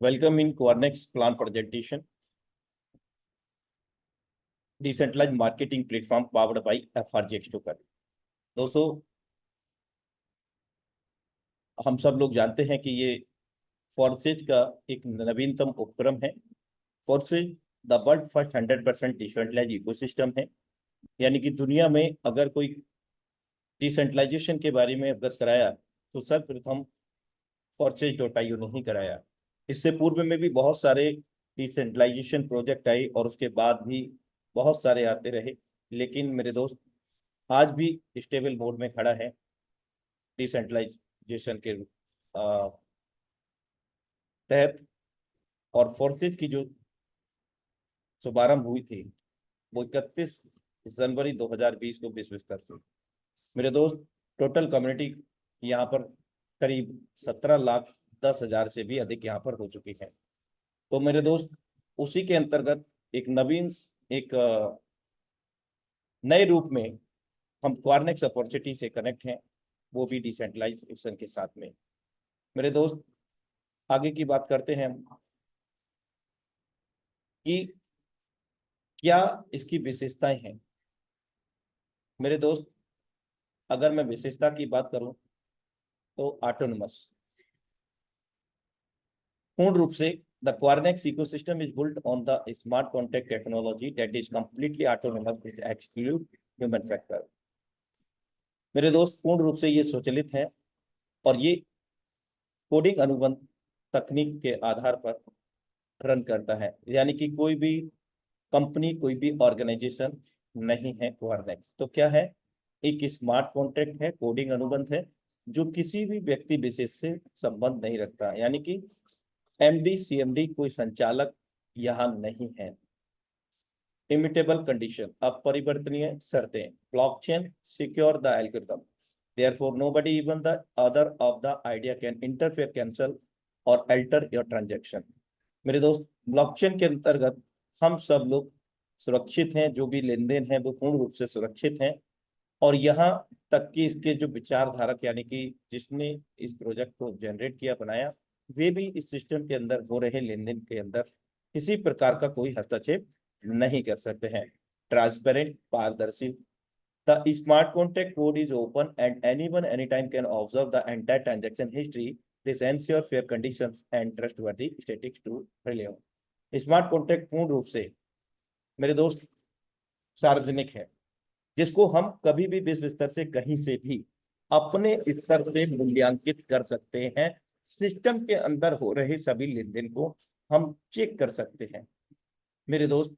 Welcome in Coornex plan presentation, decentralized marketing platform powered by FRGX token। दोस्तों, हम सब लोग जानते हैं कि ये फोर्सेज का एक नवीनतम उपक्रम है। Forsage the world first 100% decentralise ecosystem है। यानी कि दुनिया में अगर कोई डिसेंट्रलाइजेशन के बारे में अवगत कराया तो सर्वप्रथम फोर्सेज.io ने ही कराया। इससे पूर्व में भी बहुत सारे डिसेंट्रलाइजेशन प्रोजेक्ट आए और उसके बाद भी बहुत सारे आते रहे, लेकिन मेरे दोस्त आज भी स्टेबल मोड में खड़ा है डिसेंट्रलाइजेशन के तहत। और फोर्सेज की जो शुभारंभ हुई थी वो 31 जनवरी 2020 को विश्व स्तर से। मेरे दोस्त, टोटल कम्युनिटी यहाँ पर करीब 17,10,000 से भी अधिक यहाँ पर हो चुकी है। तो मेरे दोस्त, उसी के अंतर्गत एक नवीन एक नए रूप में हम क्वार्नेक्स अपॉर्चुनिटी से कनेक्ट हैं, वो भी डिसेंट्रलाइजेशन के साथ में। मेरे दोस्त, आगे की बात करते हैं हम कि क्या इसकी विशेषताएं हैं। मेरे दोस्त, अगर मैं विशेषता की बात करूं तो ऑटोनोमस, पूर्ण रूप से the Quarnex ecosystem is built on the smart contract technology that is completely autonomous with exclude human factor. मेरे दोस्त, पूर्ण रूप से ये स्वचालित है और ये कोडिंग अनुबंध तकनीक के आधार पर रन करता है। यानी कि कोई भी कंपनी, कोई भी ऑर्गेनाइजेशन नहीं है क्वार्नेक्स। तो क्या है? एक स्मार्ट कॉन्ट्रैक्ट है, कोडिंग अनुबंध है, जो किसी भी व्यक्ति विशेष से संबंध नहीं रखता। यानी कि एमडी सीएमडी कोई संचालक यहाँ नहीं है। इमिटेबल कंडीशन, अपरिवर्तनीय शर्तें, blockchain secure the algorithm, therefore nobody even the other of the idea can interfere, cancel or alter your transaction। मेरे दोस्त, ब्लॉकचेन के अंतर्गत हम सब लोग सुरक्षित हैं, जो भी लेन देन है वो पूर्ण रूप से सुरक्षित हैं। और यहाँ तक कि इसके जो विचारधारक यानी कि जिसने इस प्रोजेक्ट को जनरेट किया, बनाया, वे भी इस सिस्टम के अंदर हो रहे लेन देन के अंदर किसी प्रकार का कोई हस्तक्षेप नहीं कर सकते हैं। ट्रांसपेरेंट, पारदर्शी, the smart contract code is open and anyone anytime can observe the entire transaction history. This ensures fair conditions and trustworthy statistics to rely on। Smart contract पूर्ण रूप से मेरे दोस्त सार्वजनिक है, जिसको हम कभी भी विश्व स्तर से कहीं से भी अपने स्तर से मूल्यांकित कर सकते हैं। सिस्टम के अंदर हो रहे सभी लेन देन को हम चेक कर सकते हैं। मेरे दोस्त,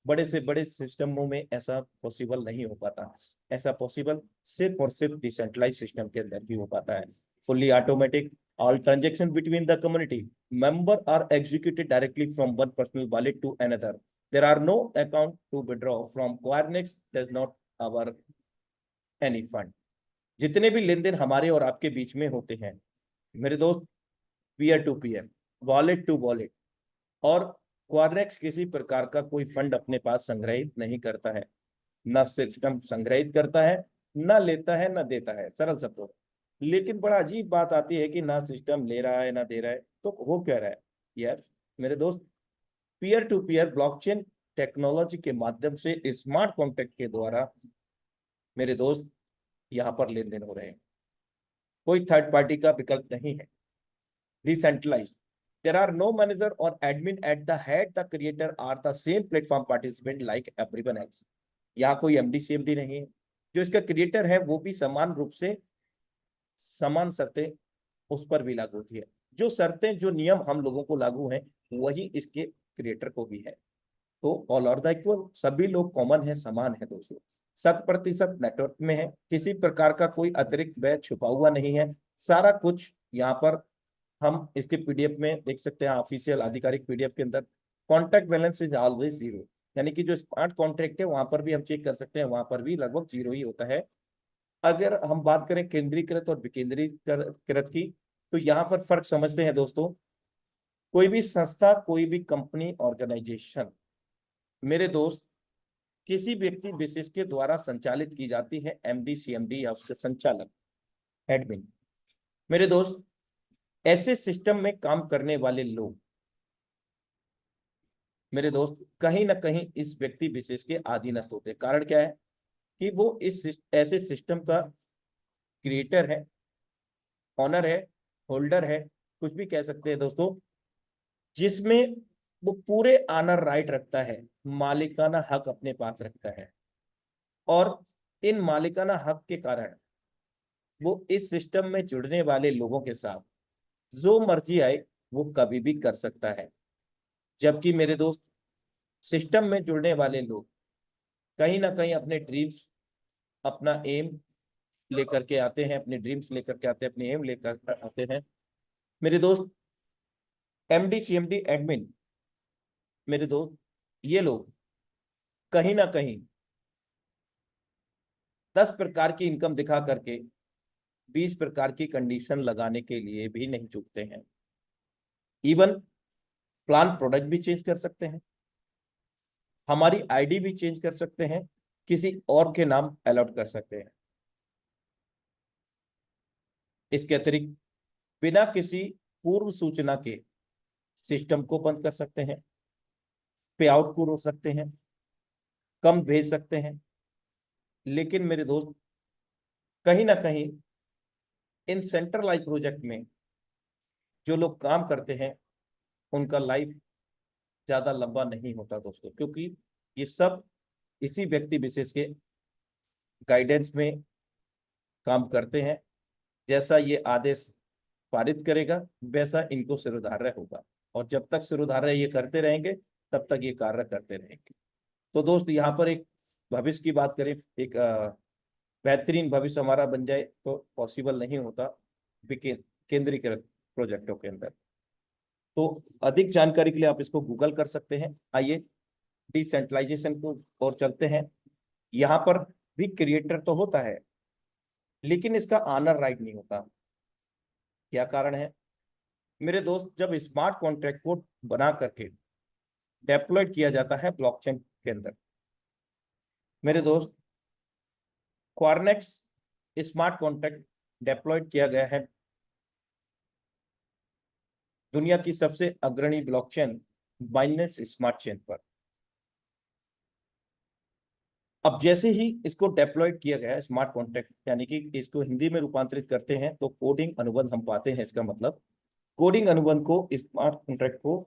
बड़े से बड़े सिस्टमों में ऐसा पॉसिबल नहीं हो पाता। ऐसा पॉसिबल सिर्फ और सिर्फ डिसेंट्रलाइज सिस्टम के अंदर भी हो पाता है। Fully automatic, all transaction between the community member are executed directly from one personal wallet to another. There are no account to withdraw from Quarnex, does not our any fund. जितने भी लेन then हमारे और आपके बीच में होते हैं मेरे दोस्त, peer to peer, wallet to wallet, और क्वार्नेक्स किसी प्रकार का कोई फंड अपने पास संग्रहित नहीं करता है। ना सिस्टम संग्रहित करता है, ना लेता है, ना देता है, सरल शब्दों में। लेकिन बड़ा अजीब बात आती है कि ना सिस्टम ले रहा है ना दे रहा है, तो हो क्या रहा है यार? मेरे दोस्त, peer to peer blockchain technology के माध्यम से स्मार्ट कॉन्ट्रैक्ट के द्वारा मेरे दोस्त यहाँ पर लेन देन हो रहे हैं। कोई थर्ड पार्टी का विकल्प नहीं है। Decentralised, there are no manager or admin at the head, the creator are the same platform participant like everyone else। यहाँ कोई एमडी सीएमडी नहीं है। जो इसका क्रिएटर है वो भी समान रूप से समान शर्तें उस पर भी लागू होती है। जो शर्तें, जो नियम हम लोगों को लागू हैं, वही इसके क्रिएटर को भी है। तो ऑल आर द इक्वल, सभी लोग कॉमन है, समान है दोस्तों। 100% नेटवर्क में है, किसी प्रकार का कोई अतिरिक्त व्यय छुपा हुआ नहीं है। सारा कुछ यहाँ पर हम इसके पीडीएफ में देख सकते हैं। ऑफिशियल आधिकारिक पीडीएफ के अंदर contract balance is always zero, यानी कि जो स्मार्ट कॉन्ट्रैक्ट है वहां पर भी हम चेक कर सकते हैं, वहां पर भी लगभग जीरो ही होता है। अगर हम बात करें केंद्रीकृत और विकेंद्रीकृत की, तो यहाँ पर फर्क समझते हैं दोस्तों। कोई भी संस्था, कोई भी कंपनी, ऑर्गेनाइजेशन मेरे दोस्त किसी व्यक्ति विशेष के द्वारा संचालित की जाती है, एमडी सीएमडी या उसके संचालक, एडमिन। मेरे दोस्त, ऐसे सिस्टम में काम करने वाले लोग मेरे दोस्त कहीं ना कहीं इस व्यक्ति विशेष के अधीनस्थ होते हैं। कारण क्या है कि वो इस ऐसे सिस्टम का क्रिएटर है, ऑनर है, होल्डर है, कुछ भी कह सकते हैं दोस्तों, जिसमें वो पूरे ऑनर राइट रखता है, मालिकाना हक अपने पास रखता है। और इन मालिकाना हक के कारण वो इस सिस्टम में जुड़ने वाले लोगों के साथ जो मर्जी आए वो कभी भी कर सकता है। जबकि मेरे दोस्त सिस्टम में जुड़ने वाले लोग कहीं ना कहीं अपने ड्रीम्स, अपना एम लेकर के आते हैं, अपने ड्रीम्स लेकर के आते हैं, अपने एम लेकर आते हैं। मेरे दोस्त एमडी सीएमडी एडमिन, मेरे दोस्त ये लोग कहीं ना कहीं 10 प्रकार की इनकम दिखा करके 20 प्रकार की कंडीशन लगाने के लिए भी नहीं चूकते हैं। इवन प्लान प्रोडक्ट भी चेंज कर सकते हैं, हमारी आईडी भी चेंज कर सकते हैं, किसी और के नाम अलॉट कर सकते हैं। इसके अतिरिक्त बिना किसी पूर्व सूचना के सिस्टम को बंद कर सकते हैं, पे आउट को रोक सकते हैं, कम भेज सकते हैं। लेकिन मेरे दोस्त कहीं ना कहीं इन सेंट्रलाइज प्रोजेक्ट में जो लोग काम करते हैं उनका लाइफ ज्यादा लंबा नहीं होता दोस्तों, क्योंकि ये सब इसी व्यक्ति विशेष के गाइडेंस में काम करते हैं। जैसा ये आदेश पारित करेगा वैसा इनको सिरोधार्य होगा, और जब तक सिरोधार्य ये करते रहेंगे तब तक ये कार्य करते रहेंगे। तो दोस्त यहाँ पर एक भविष्य की बात करें, एक बेहतरीन भविष्य हमारा बन जाए तो पॉसिबल नहीं होता केंद्रीकृत प्रोजेक्टों के अंदर। तो अधिक जानकारी के लिए आप इसको गूगल कर सकते हैं। आइए डिसेंट्रलाइजेशन को और चलते हैं। यहाँ पर भी क्रिएटर तो होता है लेकिन इसका ऑनर राइट नहीं होता। क्या कारण है मेरे दोस्त? जब स्मार्ट कॉन्ट्रैक्ट को बना करके डेप्लॉयड किया जाता है ब्लॉकचेन के अंदर, मेरे दोस्त क्वारनेक्स स्मार्ट कॉन्ट्रैक्ट डेप्लॉयड किया गया है दुनिया की सबसे अग्रणी ब्लॉकचेन बाइनेंस स्मार्ट चेन पर। अब जैसे ही इसको डेप्लॉयड किया गया स्मार्ट कॉन्ट्रैक्ट, यानी कि इसको हिंदी में रूपांतरित करते हैं तो कोडिंग अनुबंध हम पाते हैं। इसका मतलब कोडिंग अनुबंध को, स्मार्ट कॉन्ट्रैक्ट को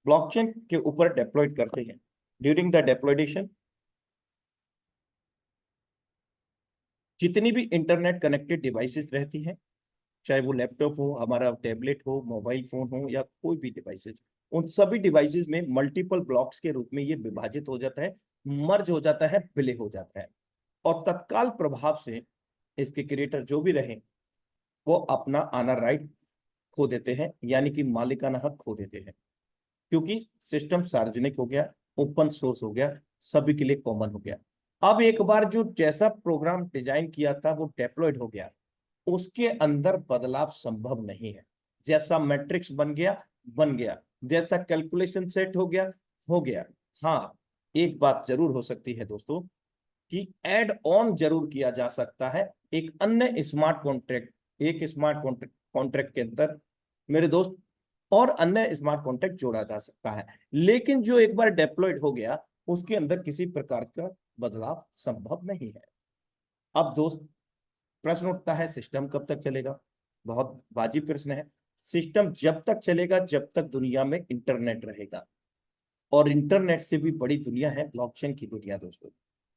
ब्लॉकचेन के ऊपर डेप्लॉयड करते हैं। ड्यूरिंग द डेप्लॉयडेशन जितनी भी इंटरनेट कनेक्टेड डिवाइसेस रहती हैं, चाहे वो लैपटॉप हो, हमारा टैबलेट हो, मोबाइल फोन हो, या कोई भी डिवाइसेस, उन सभी डिवाइसेस में मल्टीपल ब्लॉक्स के रूप में ये विभाजित हो जाता है, मर्ज हो जाता है, विलय हो जाता है। और तत्काल प्रभाव से इसके क्रिएटर जो भी रहे वो अपना ऑनर राइट खो देते हैं, यानी कि मालिकाना हक खो देते हैं, क्योंकि सिस्टम सार्वजनिक हो गया, ओपन सोर्स हो गया, सभी के लिए कॉमन हो गया। अब एक बार जो जैसा प्रोग्राम डिजाइन किया था वो डेप्लॉयड हो गया, उसके अंदर बदलाव संभव नहीं है। जैसा मैट्रिक्स बन गया बन गया, जैसा कैलकुलेशन सेट हो गया। हाँ, एक बात जरूर हो सकती है दोस्तों कि ऐड ऑन जरूर किया जा सकता है एक अन्य स्मार्ट कॉन्ट्रैक्ट, एक स्मार्ट कॉन्ट्रैक्ट के अंदर मेरे दोस्त और अन्य स्मार्ट कॉन्ट्रैक्ट जोड़ा जा सकता है। लेकिन जो एक बार डेप्लॉयड हो गया उसके अंदर किसी प्रकार का बदलाव संभव नहीं है। अब दोस्त प्रश्न उठता है सिस्टम कब तक चलेगा? बहुत वाजिब प्रश्न है। सिस्टम जब तक चलेगा जब तक दुनिया में इंटरनेट रहेगा, और इंटरनेट से भी बड़ी दुनिया है ब्लॉकचेन की दुनिया दोस्तों।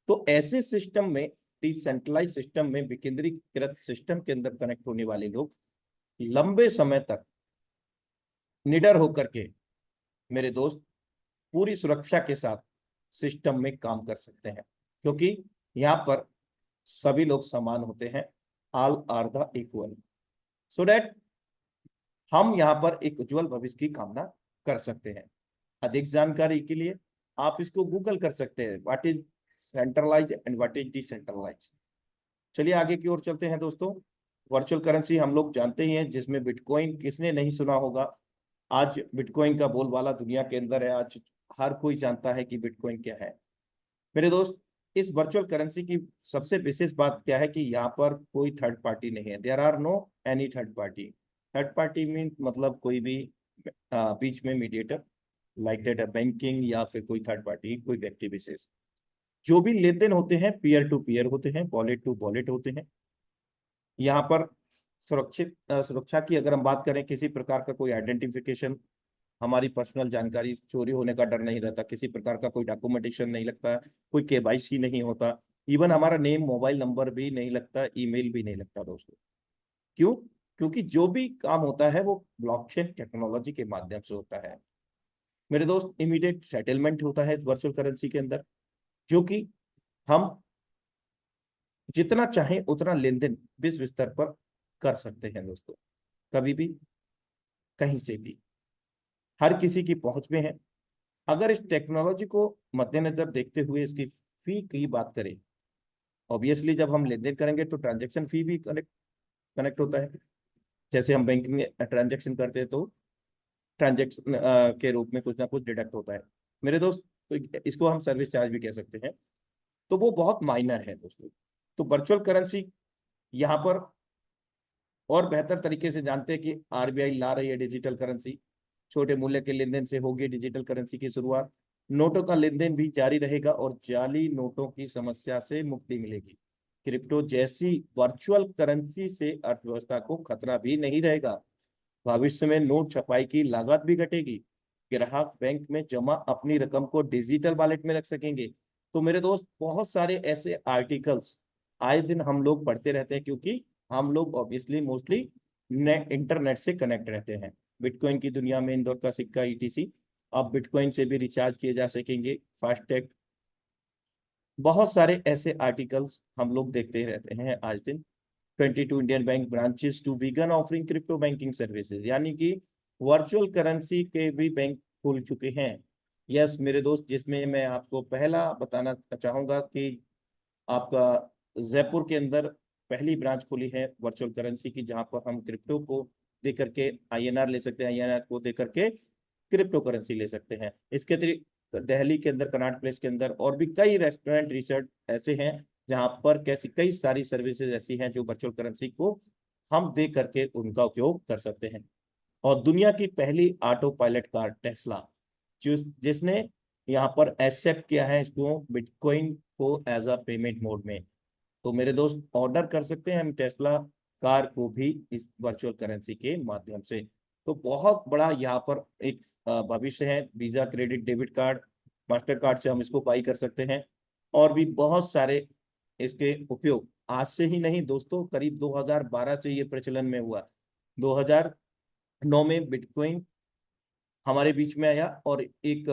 तो ऐसे सिस्टम में, डिसेंट्रलाइज सिस्टम में, विकेंद्रीकृत सिस्टम के अंदर कनेक्ट होने वाले लोग लंबे समय तक निडर होकर के मेरे दोस्त पूरी सुरक्षा के साथ सिस्टम में काम कर सकते हैं, क्योंकि यहाँ पर सभी लोग समान होते हैं, all are the equal, so that हम यहाँ पर एक उज्जवल भविष्य की कामना कर सकते हैं। अधिक जानकारी के लिए आप इसको गूगल कर सकते हैं, what is centralise and what is decentralise. चलिए आगे की ओर चलते हैं दोस्तों। वर्चुअल करेंसी हम लोग जानते ही हैं, जिसमें बिटकॉइन किसने नहीं सुना होगा। आज बिटकॉइन का बोलबाला दुनिया के अंदर है, आज हर कोई जानता है कि बिटकॉइन क्या है। मेरे दोस्त इस वर्चुअल करेंसी की सबसे विशेष बात क्या है कि यहाँ पर कोई थर्ड पार्टी नहीं है। There are no any third party. Third party mean मतलब कोई भी बीच में मीडिएटर लाइक डेटा बैंकिंग या फिर कोई थर्ड पार्टी, कोई व्यक्ति विशेष। जो भी लेन देन होते हैं पीयर टू पीयर होते हैं, वॉलेट टू वॉलेट होते हैं। यहाँ पर सुरक्षा की अगर हम बात करें, किसी प्रकार का कोई आइडेंटिफिकेशन, हमारी पर्सनल जानकारी चोरी होने का डर नहीं रहता, किसी प्रकार का कोई डॉक्यूमेंटेशन नहीं लगता, कोई केवाईसी नहीं होता, इवन हमारा नेम मोबाइल नंबर भी नहीं लगता, ईमेल भी नहीं लगता दोस्तों। क्यों? क्योंकि जो भी काम होता है वो ब्लॉकचेन टेक्नोलॉजी के माध्यम से होता है मेरे दोस्त। इमीडिएट सेटलमेंट होता है वर्चुअल करेंसी के अंदर, जो कि हम जितना चाहें उतना लेन देन विश्व स्तर पर कर सकते हैं दोस्तों, कभी भी कहीं से भी, हर किसी की पहुंच में है। अगर इस टेक्नोलॉजी को मद्देनजर देखते हुए इसकी फी की बात करें, ऑब्वियसली जब हम लेन देन करेंगे तो ट्रांजेक्शन फी भी कनेक्ट होता है। जैसे हम बैंकिंग में ट्रांजेक्शन करते हैं तो ट्रांजेक्शन के रूप में कुछ ना कुछ डिडक्ट होता है मेरे दोस्त, तो इसको हम सर्विस चार्ज भी कह सकते हैं। तो वो बहुत माइनर है दोस्तों। तो वर्चुअल करेंसी यहाँ पर और बेहतर तरीके से जानते हैं कि आरबीआई ला रही है डिजिटल करेंसी, छोटे मूल्य के लेन देन से होगी डिजिटल करेंसी की शुरुआत, नोटों का लेन देन भी जारी रहेगा और जाली नोटों की समस्या से मुक्ति मिलेगी। क्रिप्टो जैसी वर्चुअल करेंसी से अर्थव्यवस्था को खतरा भी नहीं रहेगा। भविष्य में नोट छपाई की लागत भी घटेगी, ग्राहक बैंक में जमा अपनी रकम को डिजिटल वॉलेट में रख सकेंगे। तो मेरे दोस्त बहुत सारे ऐसे आर्टिकल्स आए दिन हम लोग पढ़ते रहते हैं, क्योंकि हम लोग ऑब्वियसली मोस्टली इंटरनेट से कनेक्ट रहते हैं। बिटकॉइन की दुनिया में इंदौर का सिक्का ईटीसी, अब बिटकॉइन से भी रिचार्ज किए जा सकेंगे, फास्टैग, बहुत सारे ऐसे आर्टिकल्स हम लोग देखते रहते हैं आज दिन। 22 Indian bank branches to begin offering crypto banking services, यानी कि वर्चुअल करेंसी के भी बैंक खुल चुके हैं। यस मेरे दोस्त, जिसमें मैं आपको पहला बताना चाहूंगा कि आपका जयपुर के अंदर पहली ब्रांच खुली है वर्चुअल करेंसी की, जहां पर हम क्रिप्टो को दे करके आईएनआर ले सकते हैं, आईएनआर को दे करके क्रिप्टो करेंसी ले सकते हैं। इसके अतिरिक्त दिल्ली के अंदर कनॉट प्लेस के अंदर और भी कई रेस्टोरेंट रिसोर्ट ऐसे हैं जहां पर कैसी कई सारी सर्विसेज ऐसी हैं जो वर्चुअल करेंसी को हम दे करके उनका उपयोग कर सकते हैं। और दुनिया की पहली ऑटो पायलट कार टेस्ला, जिसने यहाँ पर एक्सेप्ट किया है इसको बिटकॉइन को एज अ पेमेंट मोड में। तो मेरे दोस्त ऑर्डर कर सकते हैं हम टेस्ला कार को भी इस वर्चुअल करेंसी के माध्यम से। तो बहुत बड़ा यहाँ पर एक भविष्य है। Visa, credit, debit card, master card से हम इसको बाई कर सकते हैं, और भी बहुत सारे इसके उपयोग। आज से ही नहीं दोस्तों, करीब 2012 से ये प्रचलन में हुआ। 2009 में बिटकॉइन हमारे बीच में आया, और एक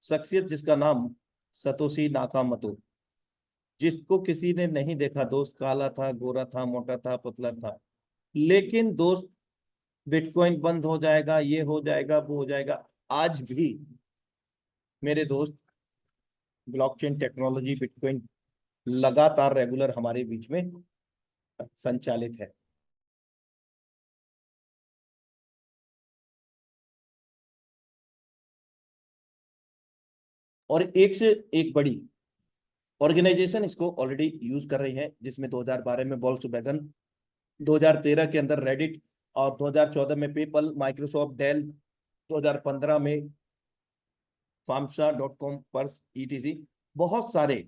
शख्सियत जिसका नाम सतोशी नाकामोतो, जिसको किसी ने नहीं देखा दोस्त, काला था, गोरा था, मोटा था, पतला था, लेकिन दोस्त बिटकॉइन बंद हो जाएगा, ये हो जाएगा, वो हो जाएगा, आज भी मेरे दोस्त ब्लॉकचेन टेक्नोलॉजी बिटकॉइन लगातार रेगुलर हमारे बीच में संचालित है। और एक से एक बड़ी ऑर्गेनाइजेशन इसको ऑलरेडी यूज कर रही है, जिसमें 2012 में वोल्क्सवैगन, 2013 के अंदर रेडिट, और 2014 में पेपल, माइक्रोसॉफ्ट, डेल, 2015 में फार्मसा.com पर ईटीसी, बहुत सारे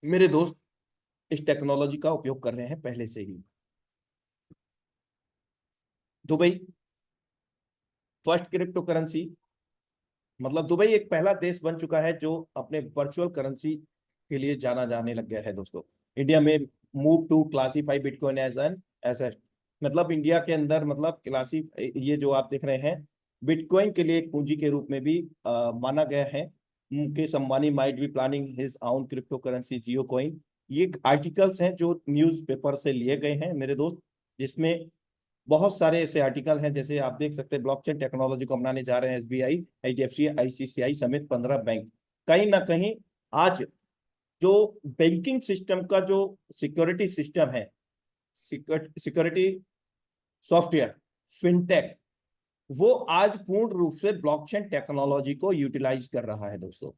मेरे दोस्त इस टेक्नोलॉजी का उपयोग कर रहे हैं पहले से ही। दुबई फर्स्ट क्रिप्टो करेंसी, मतलब दुबई एक पहला देश बन चुका है जो अपने वर्चुअल करेंसी के लिए जाना जाने लग गया है दोस्तों। इंडिया में move to classify bitcoin as an asset, मतलब इंडिया के अंदर, मतलब क्लासी, ये जो आप देख रहे हैं बिटकॉइन के लिए एक पूंजी के रूप में भी माना गया है। Mukesh Ambani might be planning his own crypto currency Jio coin, ये आर्टिकल्स हैं जो न्यूज पेपर से लिए गए हैं मेरे दोस्त, जिसमें बहुत सारे ऐसे आर्टिकल हैं। जैसे आप देख सकते हैं ब्लॉकचेन टेक्नोलॉजी को अपनाने जा रहे हैं एसबीआई, एचडीएफसी, आईसीआईसीआई समेत 15 बैंक। कहीं ना कहीं आज जो बैंकिंग सिस्टम का जो सिक्योरिटी सिस्टम है, सिक्योरिटी सॉफ्टवेयर, फिनटेक, वो आज पूर्ण रूप से ब्लॉकचेन टेक्नोलॉजी को यूटिलाइज कर रहा है दोस्तों।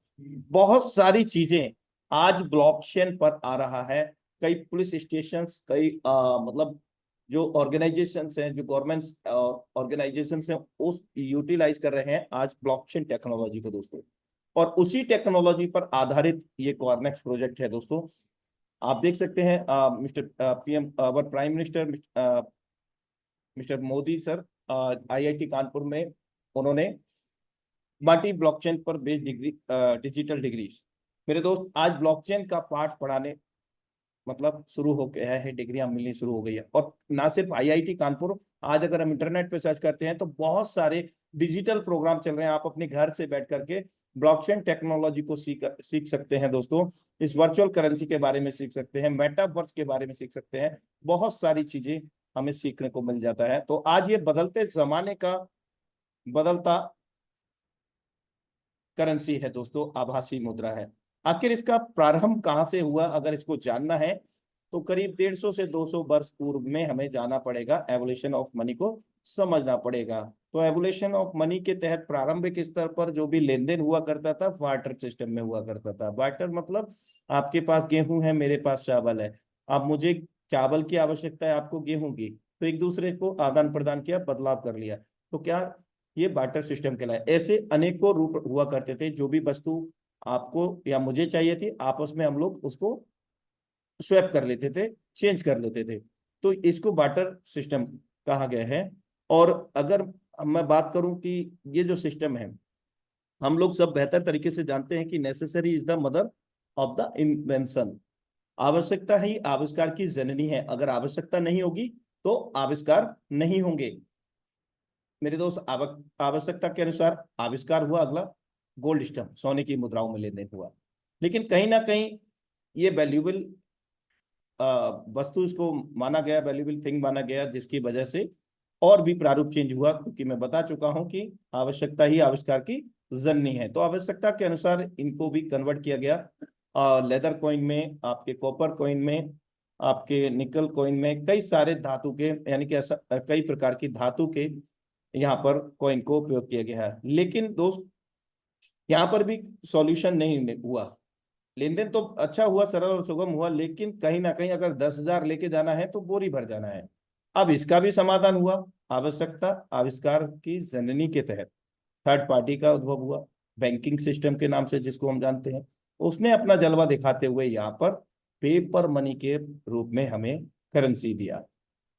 बहुत सारी चीजें आज ब्लॉकचेन पर आ रहा है। कई पुलिस स्टेशन, कई मतलब जो ऑर्गेनाइजेशंस हैं, जो गवर्नमेंट्स ऑर्गेनाइजेशंस हैं, उस यूटिलाइज कर रहे हैं आज ब्लॉकचेन टेक्नोलॉजी को दोस्तों। और उसी टेक्नोलॉजी पर आधारित ये कॉर्नेक्स प्रोजेक्ट है दोस्तों। आप देख सकते हैं mister PM our prime minister mister Modi sir IIT Kanpur में उन्होंने मल्टी ब्लॉकचेन पर बेस्ड डिग्री डिजिटल डिग्री, मेरे दोस्त आज ब्लॉकचेन का पाठ पढ़ाने मतलब शुरू हो गया है, डिग्रियां मिलनी शुरू हो गई है। और ना सिर्फ आईआईटी कानपुर, आज अगर हम इंटरनेट पे सर्च करते हैं तो बहुत सारे डिजिटल प्रोग्राम चल रहे हैं। आप अपने घर से बैठ करके ब्लॉकचेन टेक्नोलॉजी को सीख सकते हैं दोस्तों। इस वर्चुअल करेंसी के बारे में सीख सकते हैं, मेटावर्स के बारे में सीख सकते हैं, बहुत सारी चीजें हमें सीखने को मिल जाता है। तो आज ये बदलते जमाने का बदलता करेंसी है दोस्तों, आभासी मुद्रा है। आखिर इसका प्रारंभ कहां से हुआ, अगर इसको जानना है तो करीब 150 से 200 वर्ष पूर्व में हमें जाना पड़ेगा, एवोल्यूशन ऑफ मनी को समझना पड़ेगा। तो एवोल्यूशन ऑफ मनी के तहत प्रारंभिक स्तर पर जो भी लेन देन हुआ करता था बार्टर सिस्टम में हुआ करता था। बार्टर मतलब आपके पास गेहूं है, मेरे पास चावल है, अब मुझे चावल की आवश्यकता है, आपको गेहूं की, तो एक दूसरे को आदान प्रदान किया, बदलाव कर लिया, तो क्या ये बार्टर सिस्टम कहलाया। ऐसे अनेकों रूप हुआ करते थे, जो भी वस्तु आपको या मुझे चाहिए थी, आपस में हम लोग उसको स्वैप कर लेते थे, चेंज कर लेते थे, तो इसको बार्टर सिस्टम कहा गया है। और अगर मैं बात करूं कि ये जो सिस्टम है, हम लोग सब बेहतर तरीके से जानते हैं कि necessary is the mother of the invention, आवश्यकता ही आविष्कार की जननी है। अगर आवश्यकता नहीं होगी तो आविष्कार नहीं होंगे। मेरे दोस्त आवश्यकता के अनुसार आविष्कार हुआ, अगला गोल्ड स्टम्प, सोने की मुद्राओं में लेन देन हुआ। लेकिन कहीं ना कहीं ये वैल्यूएबल वस्तु इसको माना गया, वैल्यूएबल थिंग माना गया, जिसकी वजह से और भी प्रारूप चेंज हुआ, क्योंकि मैं बता चुका हूं कि आवश्यकता ही आविष्कार की जननी है। तो आवश्यकता के अनुसार इनको भी कन्वर्ट किया गया लेदर कॉइन में, आपके कॉपर कॉइन में, आपके निकल कॉइन में, कई सारे धातु के यानी कि कई प्रकार की धातु के यहाँ पर कॉइन को उपयोग किया गया है। लेकिन दोस्त यहाँ पर भी सॉल्यूशन नहीं हुआ, लेन देन तो अच्छा हुआ, सरल और सुगम हुआ, लेकिन कहीं ना कहीं अगर 10,000 लेके जाना है तो बोरी भर जाना है। अब इसका भी समाधान हुआ, आवश्यकता आविष्कार की जननी के तहत थर्ड पार्टी का उद्भव हुआ, बैंकिंग सिस्टम के नाम से जिसको हम जानते हैं। उसने अपना जलवा दिखाते हुए यहाँ पर पेपर मनी के रूप में हमें करेंसी दिया।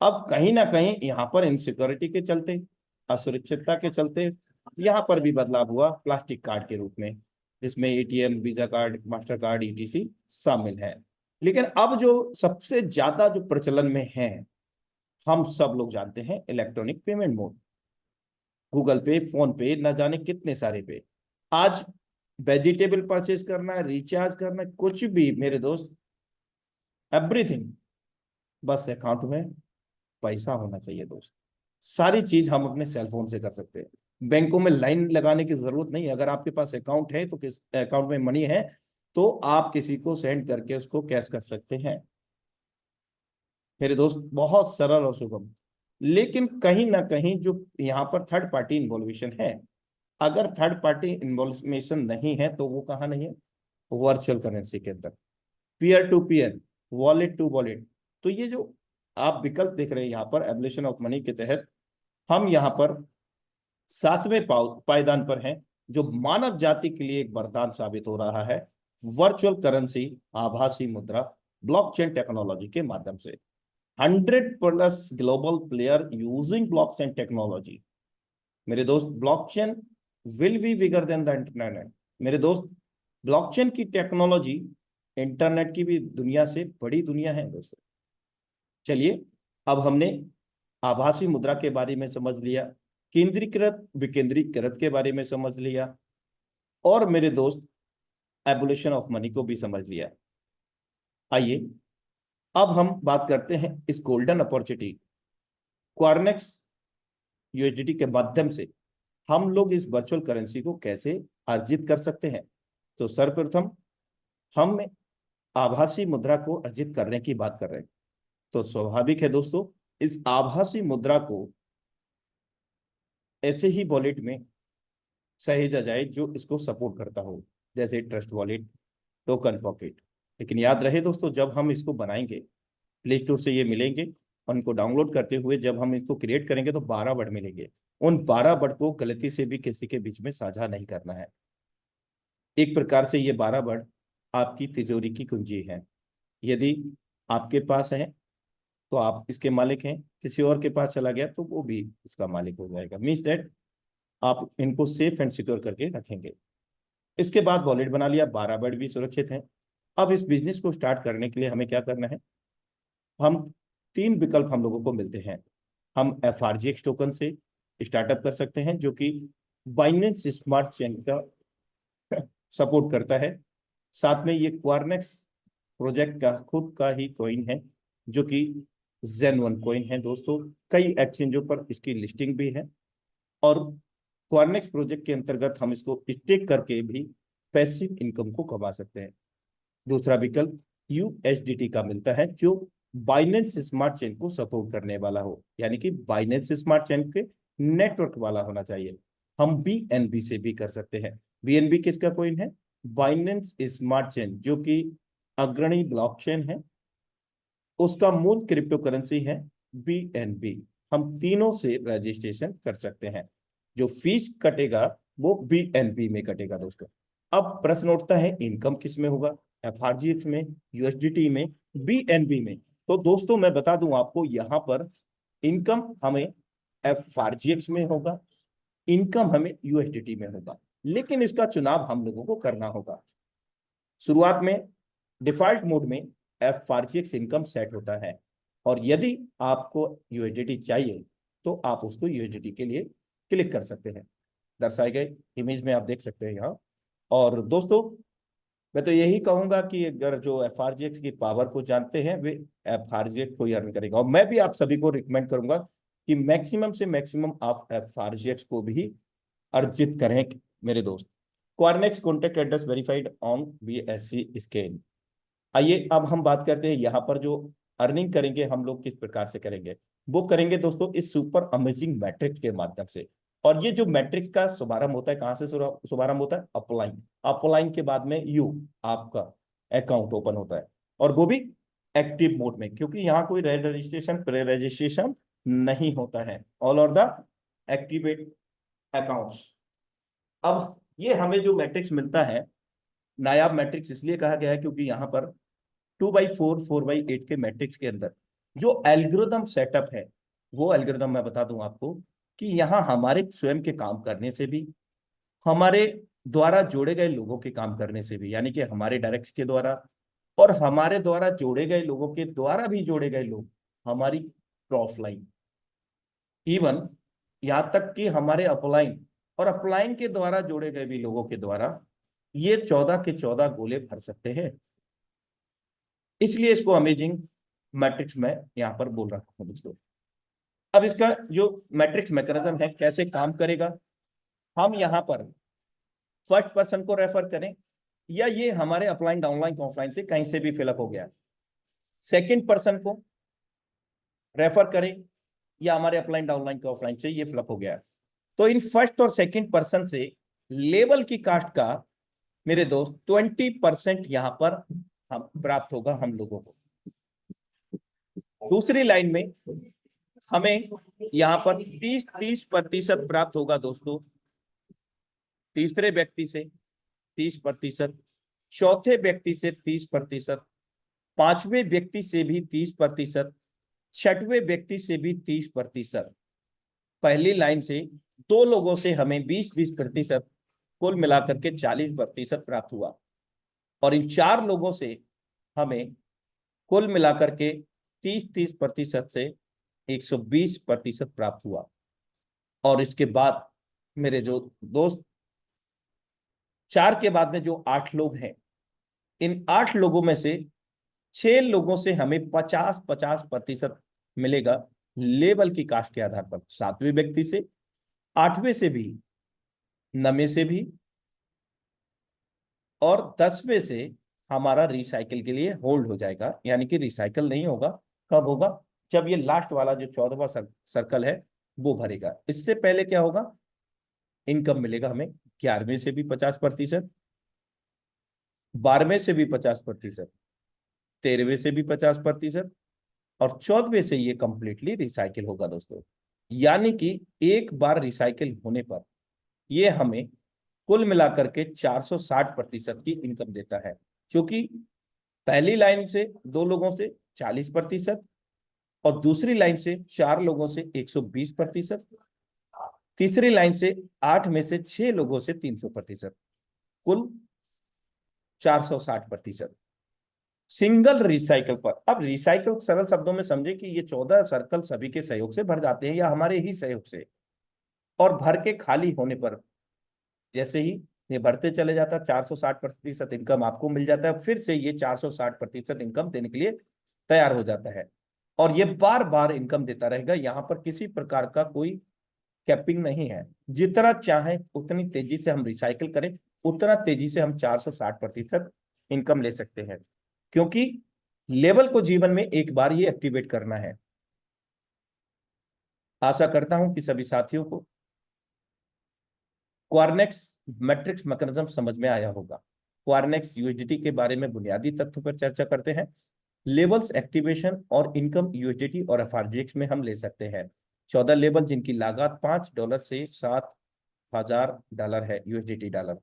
अब कहीं ना कहीं यहाँ पर इनसिक्योरिटी के चलते, असुरक्षितता के चलते यहाँ पर भी बदलाव हुआ प्लास्टिक कार्ड के रूप में, जिसमें ATM, visa card, master card, etc शामिल है। लेकिन अब जो सबसे ज्यादा जो प्रचलन में है, हम सब लोग जानते हैं, इलेक्ट्रॉनिक पेमेंट मोड, गूगल पे, फोन पे, न जाने कितने सारे पे। आज वेजिटेबल परचेज करना है, रिचार्ज करना है, कुछ भी मेरे दोस्त, एवरीथिंग, बस अकाउंट में पैसा होना चाहिए दोस्त। सारी चीज हम अपने सेल फोन से कर सकते हैं, बैंकों में लाइन लगाने की जरूरत नहीं। अगर आपके पास अकाउंट है तो किस अकाउंट में मनी है तो आप किसी को सेंड करके उसको कैश कर सकते हैं मेरे दोस्त, बहुत सरल और सुगम। लेकिन कहीं ना कहीं जो यहाँ पर थर्ड पार्टी इन्वॉल्वेशन है, अगर थर्ड पार्टी इन्वॉल्वेशन नहीं है तो वो कहाँ नहीं है, वर्चुअल करेंसी के अंदर, peer to peer, wallet to wallet. तो ये जो आप विकल्प देख रहे हैं यहाँ पर एवोल्यूशन ऑफ मनी के तहत, हम यहाँ पर 7वें पायदान पर हैं, जो मानव जाति के लिए एक वरदान साबित हो रहा है, वर्चुअल करेंसी, आभासी मुद्रा, ब्लॉकचेन टेक्नोलॉजी के माध्यम से। 100+ global player using blockchain technology. मेरे दोस्त, blockchain will be bigger than the internet. मेरे दोस्त, ब्लॉकचेन की टेक्नोलॉजी इंटरनेट की भी दुनिया से बड़ी दुनिया है दोस्तों। चलिए, अब हमने आभासी मुद्रा के बारे में समझ लिया, केंद्रीकृत विकेंद्रीकृत के बारे में समझ लिया, और मेरे दोस्त एवोल्यूशन ऑफ मनी को भी समझ लिया। आइए अब हम बात करते हैं इस गोल्डन अपॉर्चुनिटी, क्वार्नेक्स यूएसडीटी के माध्यम से हम लोग इस वर्चुअल करेंसी को कैसे अर्जित कर सकते हैं। तो सर्वप्रथम हम आभासी मुद्रा को अर्जित करने की बात कर रहे हैं। तो स्वाभाविक है दोस्तों, इस आभासी मुद्रा को ऐसे ही वॉलेट में सहेजा जाए जो इसको सपोर्ट करता हो, जैसे ट्रस्ट वॉलेट, टोकन पॉकेट। लेकिन याद रहे दोस्तों, जब हम इसको बनाएंगे, प्ले स्टोर से ये मिलेंगे उनको डाउनलोड करते हुए जब हम इसको क्रिएट करेंगे तो 12 वर्ड मिलेंगे। उन 12 वर्ड को गलती से भी किसी के बीच में साझा नहीं करना है। एक प्रकार से ये 12 वर्ड आपकी तिजोरी की कुंजी है। यदि आपके पास है तो आप इसके मालिक हैं, किसी और के पास चला गया तो वो भी इसका मालिक हो जाएगा। मीन्स दैट आप इनको सेफ एंड सिक्योर करके रखेंगे। इसके बाद वॉलेट बना लिया, 12 वर्ड भी सुरक्षित हैं। अब इस बिजनेस को स्टार्ट करने के लिए हमें क्या करना है, हम 3 विकल्प हम लोगों को मिलते हैं। हम FRGX टोकन से स्टार्टअप कर सकते हैं जो कि बाइनेंस स्मार्ट चेन का सपोर्ट करता है। साथ में ये क्वारनेक्स प्रोजेक्ट का खुद का ही कॉइन है जो कि Zen1 कॉइन है दोस्तों। कई एक्सचेंजों पर इसकी लिस्टिंग भी है और क्वारनेक्स प्रोजेक्ट के अंतर्गत हम इसको स्टेक करके भी पैसिव इनकम को कमा सकते हैं। दूसरा विकल्प USDT का मिलता है जो बाइनेंस स्मार्ट चेन को सपोर्ट करने वाला हो, यानी कि बाइनेंस स्मार्ट चेन के नेटवर्क वाला होना चाहिए। हम BNB से भी कर सकते हैं। BNB किसका कॉइन है, बाइनेंस स्मार्ट चेन जो कि अग्रणी ब्लॉकचेन है, उसका मूल क्रिप्टो करेंसी है BNB। हम तीनों से रजिस्ट्रेशन कर सकते हैं। जो फीस कटेगा वो BNB में कटेगा दोस्तों। अब प्रश्न उठता है इनकम किस में होगा, FRGX में, USDT में, BNB में। तो दोस्तों मैं बता दूं आपको, यहां पर इनकम हमें FRGX में होगा, इनकम हमें USDT में होगा, लेकिन इसका चुनाव हम लोगों को करना होगा। शुरुआत में डिफॉल्ट मोड में FRGX इनकम सेट होता है और यदि आपको USDT चाहिए तो आप उसको USDT के लिए क्लिक कर सकते हैं। दर्शाए गए इमेज में आप देख सकते हैं यहाँ। और दोस्तों मैं तो यही कहूंगा कि अगर जो FRGX की पावर को जानते हैं वे FRGX को ही अर्न करेगा। और मैं भी आप सभी को रिकमेंड करूंगा कि मैक्सिमम से मैक्सिमम आप FRGX को भी अर्जित करें मेरे दोस्त। Quarnex contact address verified on BSC scale. आइए अब हम बात करते हैं यहाँ पर जो अर्निंग करेंगे हम लोग किस प्रकार से करेंगे। वो करेंगे दोस्तों इस सुपर अमेजिंग मैट्रिक्स के माध्यम से। और ये जो मैट्रिक्स का शुभारंभ होता है, कहाँ से शुभारंभ होता है, अपलाइन। अपलाइन के बाद में आपका अकाउंट ओपन होता है और वो भी एक्टिव मोड में, क्योंकि यहाँ कोई रजिस्ट्रेशन प्रे रजिस्ट्रेशन नहीं होता है। ऑल और द एक्टिवेट अकाउंट्स। अब ये हमें जो मैट्रिक्स मिलता है, नायाब मैट्रिक्स इसलिए कहा गया है क्योंकि यहाँ पर 2/4 4/8 के मैट्रिक्स के अंदर जो एल्गोरिदम सेटअप है, वो एल्गोरिदम मैं बता दूं आपको कि यहाँ हमारे स्वयं के काम करने से भी, हमारे द्वारा जोड़े गए लोगों के काम करने से भी, यानी कि हमारे डायरेक्ट के द्वारा और हमारे द्वारा जोड़े गए लोगों के द्वारा भी जोड़े गए लोग, हमारी क्रॉसलाइन, इवन यहां तक कि हमारे अपलाइन और अपलाइन के द्वारा जोड़े गए भी लोगों के द्वारा ये 14 के 14 गोले भर सकते हैं। इसलिए इसको अमेजिंग मैट्रिक्स में यहां पर बोल रहा हूं दोस्तों। अब इसका जो मैट्रिक्स मैकेनिज्म है कैसे काम करेगा, हम यहां पर फर्स्ट पर्सन को रेफर करें या ये हमारे अपलाइन डाउनलाइन ऑफलाइन से कहीं से भी फिलअप हो गया, सेकंड पर्सन को रेफर करें या हमारे अपलाइन डाउनलाइन ऑफलाइन से ये फिलअप हो गया, तो इन फर्स्ट और सेकंड पर्सन से लेवल की कास्ट का मेरे दोस्त 20% यहां पर हम प्राप्त होगा हम लोगों को। दूसरी लाइन में हमें यहां पर 30% प्राप्त होगा दोस्तों तीसरे व्यक्ति से 30%, चौथे व्यक्ति से 30%, पांचवें व्यक्ति से भी 30%, छठवें व्यक्ति से भी 30%। पहली लाइन से 2 लोगों से हमें 20-20%, कुल मिलाकर के 40% प्राप्त हुआ और इन 4 लोगों से हमें कुल मिलाकर के 30% से 120% प्राप्त हुआ। और इसके बाद मेरे जो दोस्त 4 के बाद में जो 8 लोग हैं, इन 8 लोगों में से 6 लोगों से हमें 50-50% मिलेगा लेवल की कास्ट के आधार पर। 7वें व्यक्ति से, 8वें से भी, 9वें से भी और 10वें से हमारा रिसाइकिल के लिए होल्ड हो जाएगा, यानी कि रिसाइकिल नहीं होगा। कब होगा, जब ये लास्ट वाला जो 14वां सर्कल है वो भरेगा। इससे पहले क्या होगा, इनकम मिलेगा हमें 11वें से भी 50%, 12वें से भी 50%, 13वें से भी 50%, और 14वें से ये कंप्लीटली रिसाइकिल होगा दोस्तों। यानी कि एक बार रिसाइकिल होने पर ये हमें कुल मिलाकर के 460% की इनकम देता है, क्योंकि पहली लाइन से 2 लोगों से 40% और दूसरी लाइन से 4 लोगों से 120%, तीसरी लाइन से 8 में से 6 लोगों से 300%, कुल 460% सिंगल रिसाइकल पर। अब रिसाइकल सरल शब्दों में समझे कि ये 14 सर्कल सभी के सहयोग से भर जाते हैं या हमारे ही सहयोग से, और भर के खाली होने पर जैसे ही ये बढ़ते चले जाता है 460% इनकम आपको मिल जाता है, फिर से ये 460% इनकम देने के लिए तैयार हो जाता है, और ये बार बार इनकम देता रहेगा। यहाँ पर किसी प्रकार का कोई कैपिंग नहीं है, जितना चाहे उतनी तेजी से हम रिसाइकिल करें, उतना तेजी से हम 460% इनकम ले सकते हैं, क्योंकि लेवल को जीवन में एक बार ये एक्टिवेट करना है। आशा करता हूं कि सभी साथियों को क्वारनेक्स मैट्रिक्स मैकेनिज्म समझ में आया होगा। क्वारनेक्स यूएसडीटी के बारे में बुनियादी तथ्यों पर चर्चा करते हैं। लेवल्स एक्टिवेशन और इनकम यूएसडीटी और एफआरजीएक्स में हम ले सकते हैं। 14 लेवल जिनकी लागत $5 से $7,000 है यूएसडीटी डॉलर।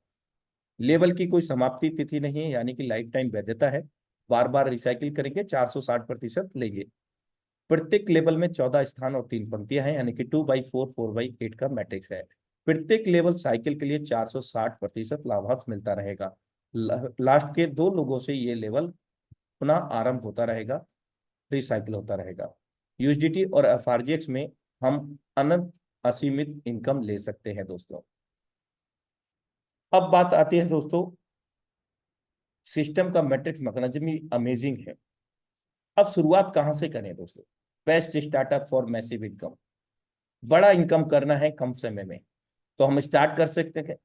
लेवल की कोई समाप्ति तिथि नहीं है, यानी कि लाइफ टाइम वैधता है। बार बार रिसाइकिल करेंगे 460% लेंगे। प्रत्येक लेवल में 14 स्थान और 3 पंक्तियां हैं, यानी कि 2/4 4/8 का मैट्रिक्स है। प्रत्येक लेवल साइकिल के लिए 460% लाभांश मिलता रहेगा। लास्ट के 2 लोगों से ये लेवल पुनः आरंभ होता रहेगा, रिसाइकिल होता रहेगा। यूएसडीटी और एफआरजीएक्स में हम अनंत असीमित इनकम ले सकते हैं दोस्तों। अब बात आती है दोस्तों, सिस्टम का मैट्रिक्स मैकेनिज्म अमेजिंग है। अब शुरुआत कहां से करें दोस्तों? Best startup for massive income. बड़ा इनकम करना है कम समय में, तो हम स्टार्ट कर सकते हैं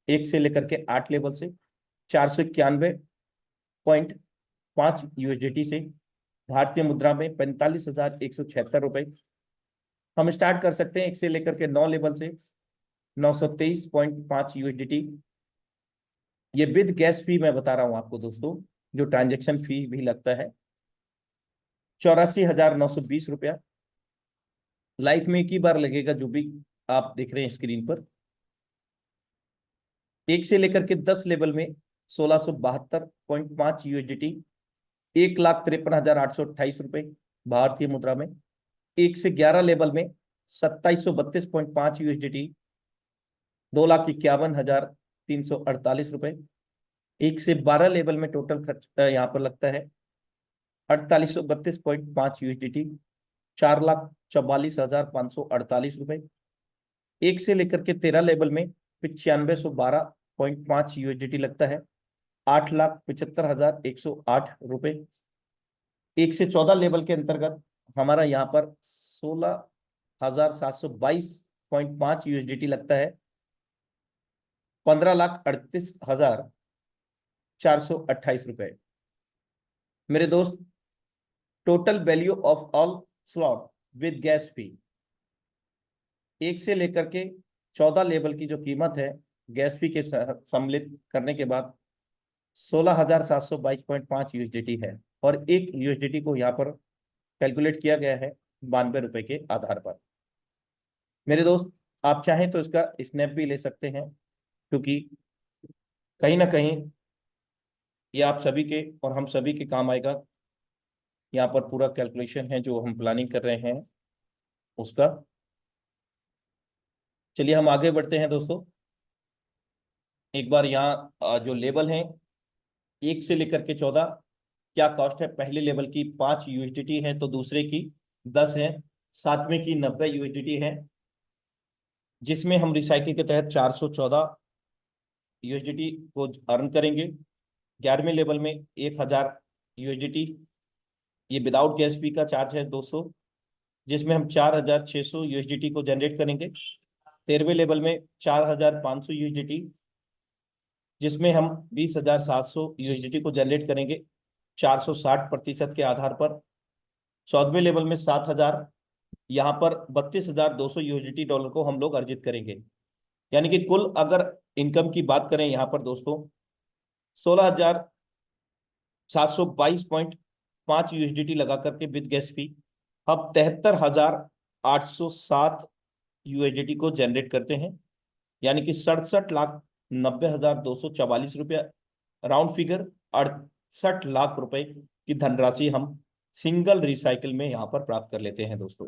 1 से लेकर के 8 लेवल से 491.5 यूएसडीटी से, भारतीय मुद्रा में 45,176 रुपए। हम स्टार्ट कर सकते हैं 1 से लेकर के 9 लेवल से 923.5 यूएसडीटी। ये विद गैस फी मैं बता रहा हूं आपको दोस्तों, जो ट्रांजेक्शन फी भी लगता है 84,920 रुपया। लाइफ में एक ही बार लगेगा, जो भी आप देख रहे हैं स्क्रीन पर। 1 से लेकर के 10 लेवल में 1672.5 यूएसडीटी, 1,53,828 रुपए भारतीय मुद्रा में। 1 से 11 लेवल में 2732.5 यूएसडीटी, 2,51,348 रुपए। 1 से 12 लेवल में टोटल खर्च यहाँ पर लगता है 4832.5 यूएसडीटी, 4,44,548 रुपए। 1 से लेकर के 13 लेवल में 9512.5 यूएसडीटी लगता है, 8,75,108 रुपए। 1 से 14 लेवल के अंतर्गत हमारा यहाँ पर 16,722.5 यूएसडीटी लगता है, 15,38,428 रुपए। मेरे दोस्त, total value of all slot with gas fee 1 से लेकर के 14 लेवल की जो कीमत है गैस फी के सम्मिलित करने के बाद 16,722.5 यूएसडीटी है, और 1 यूएसडीटी को यहाँ पर कैलकुलेट किया गया है 92 रुपए के आधार पर। मेरे दोस्त, आप चाहें तो इसका स्नैप भी ले सकते हैं, क्योंकि कहीं ना कहीं ये आप सभी के और हम सभी के काम आएगा। यहाँ पर पूरा कैलकुलेशन है जो हम प्लानिंग कर रहे हैं उसका। चलिए हम आगे बढ़ते हैं दोस्तों। एक बार यहाँ जो लेवल हैं 1 से लेकर के 14 क्या कॉस्ट है? पहले लेवल की 5 यूएसडीटी है, तो दूसरे की 10 है, सातवें की 90 यूएसडीटी है, जिसमें हम रिसाइकिल के तहत 414 यूएसडीटी को अर्न करेंगे। 11वें लेवल में 1000 यूएसडीटी, ये विदाउट गैस फी का चार्ज है 200, जिसमें हम 4600 यूएसडीटी को जनरेट करेंगे। 13वें लेवल में 4500 यूएसडीटी, जिसमें हम 20,700 यूएसडीटी को जनरेट करेंगे 460% के आधार पर। 14वें लेवल में 7,000, यहाँ पर 32,200 यूएसडीटी डॉलर को हम लोग अर्जित करेंगे। यानी कि कुल अगर इनकम की बात करें यहाँ पर दोस्तों 16,722.5 यूएसडीटी लगा करके विद गैस फी अब 73,807 यूएसडीटी को जनरेट करते हैं, यानी कि 67,90,244 रुपया, राउंड फिगर 68 लाख रुपए की धनराशि हम सिंगल रिसाइकिल में यहां पर प्राप्त कर लेते हैं दोस्तों।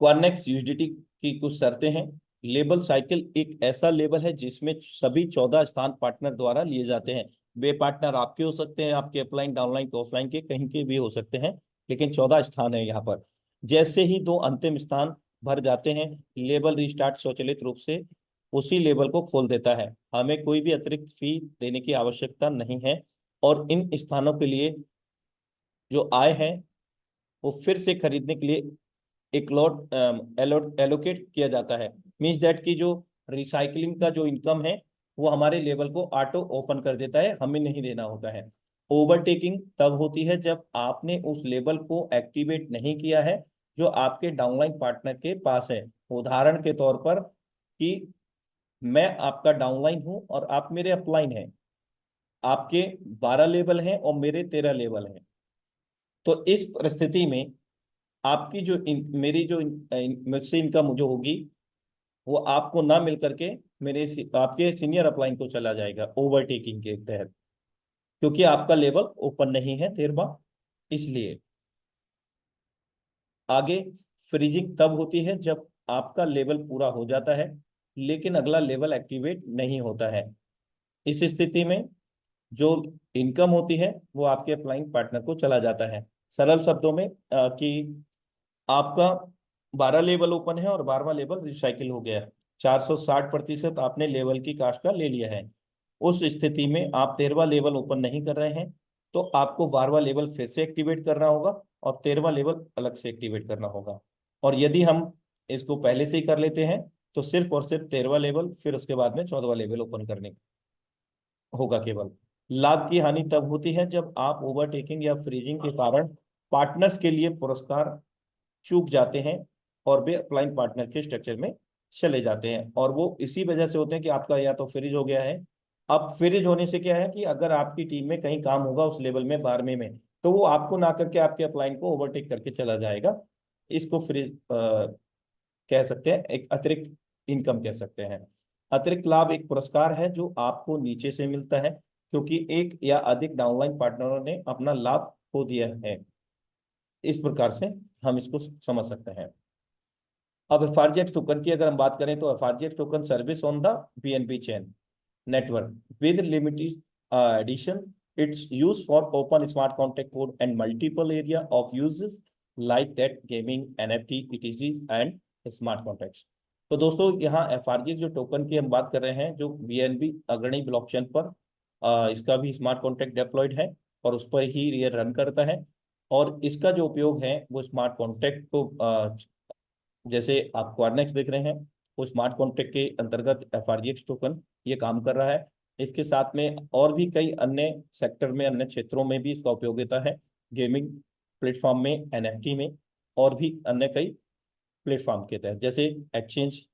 क्वारनेक्स यूएसडीटी की कुछ शर्तें हैं। लेबल साइकिल एक ऐसा लेबल है जिसमें सभी 14 स्थान पार्टनर द्वारा लिए जाते हैं। वे पार्टनर आपके हो सकते हैं, आपके अपलाइन डाउनलाइन ऑफलाइन के कहीं के भी हो सकते हैं, लेकिन 14 स्थान है यहाँ पर। जैसे ही 2 अंतिम स्थान भर जाते हैं, लेबल रिस्टार्ट स्वचालित रूप से उसी लेबल को खोल देता है। हमें कोई भी अतिरिक्त फी देने की आवश्यकता नहीं है, और इन स्थानों के लिए जो आय है वो फिर से खरीदने के लिए एक लॉट एलोकेट किया जाता है। मीन्स दैट की जो रिसाइकलिंग का जो इनकम है वो हमारे लेवल को ऑटो ओपन कर देता है, हमें नहीं देना होता है। ओवरटेकिंग तब होती है जब आपने उस लेवल को एक्टिवेट नहीं किया है जो आपके डाउनलाइन पार्टनर के पास है। उदाहरण के तौर पर कि मैं आपका डाउनलाइन हूं और आप मेरे अपलाइन हैं, आपके 12 लेवल हैं और मेरे 13 लेवल हैं। तो इस परिस्थिति में आपकी जो मेरी जो मुझसे इनकम जो होगी वो आपको ना मिल करके मेरे आपके सीनियर अपलाइन को चला जाएगा ओवरटेकिंग के तहत, क्योंकि आपका लेवल ओपन नहीं है 13वां। इसलिए आगे फ्रीजिंग तब होती है जब आपका लेवल पूरा हो जाता है लेकिन अगला लेवल एक्टिवेट नहीं होता है। इस स्थिति में जो इनकम होती है वो आपके अपलाइन पार्टनर को चला जाता है। सरल शब्दों में कि आपका 12 लेवल ओपन है और 12वां लेवल रिसाइकिल हो गया है, 460% आपने लेवल की कास्ट का ले लिया है। उस स्थिति में आप 13वां लेवल ओपन नहीं कर रहे हैं तो आपको 12वां लेवल फिर से एक्टिवेट करना होगा और 13वां लेवल अलग से एक्टिवेट करना होगा। और यदि हम इसको पहले से ही कर लेते हैं तो सिर्फ और सिर्फ 13वां लेवल, फिर उसके बाद में 14वां लेवल ओपन करने होगा केवल। लाभ की हानि तब होती है जब आप ओवरटेकिंग या फ्रीजिंग के कारण पार्टनर्स के लिए पुरस्कार चूक जाते हैं और वे अपलाइन पार्टनर के स्ट्रक्चर में चले जाते हैं, और वो इसी वजह से होते हैं कि आपका या तो फ्रीज हो गया है। अब फ्रीज होने से क्या है कि अगर आपकी टीम में कहीं काम होगा उस लेवल में 12वें में, तो वो आपको ना करके आपके अपलाइन को ओवरटेक करके चला जाएगा। इसको फ्रीज कह सकते हैं, एक अतिरिक्त इनकम कह सकते हैं। अतिरिक्त लाभ एक पुरस्कार है जो आपको नीचे से मिलता है क्योंकि एक या अधिक डाउनलाइन पार्टनरों ने अपना लाभ खो दिया है। इस प्रकार से हम इसको समझ सकते हैं। अब एफआरजीएक्स टोकन की अगर हम बात करें तो FRGX token service on the BNB chain network with limited addition. It's used for open smart contract code and multiple area of uses like that gaming, NFT, ETCs and smart contracts. तो दोस्तों यहाँ एफआरजी जो token की हम बात कर रहे हैं जो बीएनबी अग्रणी ब्लॉकचेन पर इसका भी स्मार्ट कॉन्ट्रैक्ट डेप्लॉयड है और उस पर ही ये रन करता है। और इसका जो उपयोग है वो स्मार्ट कॉन्ट्रैक्ट को जैसे आप क्वारनेक्स देख रहे हैं वो स्मार्ट कॉन्ट्रैक्ट के अंतर्गत एफआरजीएक्स टोकन ये काम कर रहा है। इसके साथ में और भी कई अन्य सेक्टर में, अन्य क्षेत्रों में भी इसका उपयोगिता है, गेमिंग प्लेटफॉर्म में, एनएफटी में और भी अन्य कई प्लेटफॉर्म के तहत जैसे एक्सचेंज।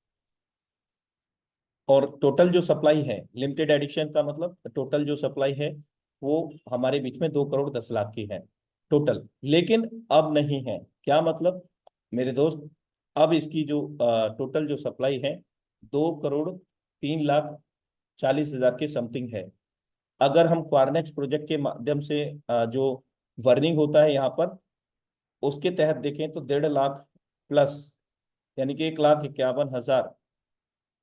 और टोटल जो सप्लाई है, लिमिटेड एडिशन का मतलब टोटल जो सप्लाई है वो हमारे बीच में 2,10,00,000 की है टोटल, लेकिन अब नहीं है। क्या मतलब मेरे दोस्त, अब इसकी जो टोटल जो सप्लाई है 2,03,40,000 के समथिंग है। अगर हम क्वारनेक्स प्रोजेक्ट के माध्यम से जो वर्निंग होता है यहाँ पर उसके तहत देखें तो 1,50,000 प्लस, यानी कि 1,51,000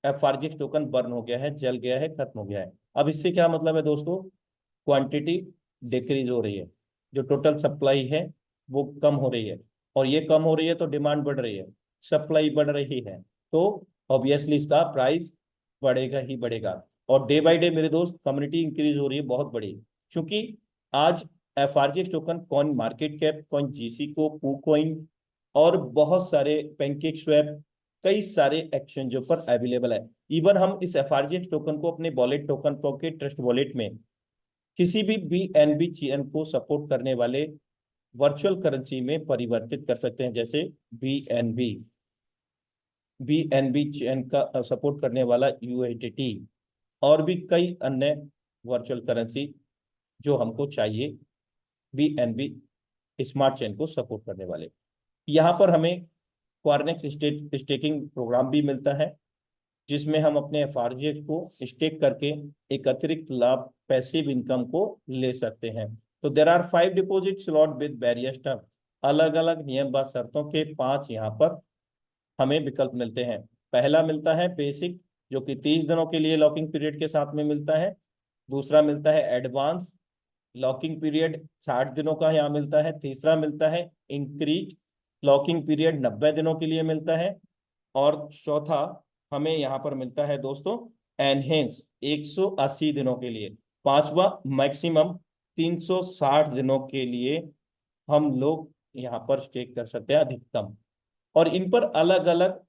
एफआरजीएक्स टोकन बर्न हो गया है, जल गया है, खत्म हो गया है। अब इससे क्या मतलब है दोस्तों, क्वांटिटी डिक्रीज हो रही है, जो टोटल सप्लाई है वो कम हो रही है, और ये कम हो रही है तो डिमांड बढ़ रही है, सप्लाई बढ़ रही है, तो ऑब्वियसली इसका प्राइस बढ़ेगा ही बढ़ेगा। और डे बाय डे मेरे दोस्त कम्युनिटी इंक्रीज हो रही है बहुत बड़ी, क्योंकि आज FRGX token coin market cap, coin GC को, कूकॉइन और बहुत सारे पैनकेक स्वैप, कई सारे एक्सचेंजों पर अवेलेबल है। इवन हम इस एफआरजीएक्स टोकन को अपने wallet token pocket trust wallet में किसी भी बीएनबी चेन को सपोर्ट करने वाले वर्चुअल करेंसी में परिवर्तित कर सकते हैं। जैसे बीएनबी चेन का सपोर्ट करने वाला यूएसडीटी और भी कई अन्य वर्चुअल करेंसी जो हमको चाहिए BNB स्मार्ट चेन को सपोर्ट करने वाले। यहाँ पर हमें क्वारनेक्स स्टेकिंग प्रोग्राम भी मिलता है, जिसमें हम अपने FRGX को स्टेक करके एक अतिरिक्त लाभ पैसिव इनकम को ले सकते हैं। तो there are 5 deposit slot with various term, अलग अलग नियम व शर्तों के 5 यहाँ पर हमें विकल्प मिलते हैं। पहला मिलता है बेसिक, जो कि 30 दिनों के लिए लॉकिंग पीरियड के साथ में मिलता है। दूसरा मिलता है एडवांस, लॉकिंग पीरियड 60 दिनों का यहाँ मिलता है। तीसरा मिलता है इंक्रीज, लॉकिंग पीरियड 90 दिनों के लिए मिलता है। और चौथा हमें यहाँ पर मिलता है दोस्तों एनहेंस, 180 दिनों के लिए। पांचवा मैक्सिमम 360 दिनों के लिए हम लोग यहाँ पर स्टेक कर सकते हैं अधिकतम, और इन पर अलग अलग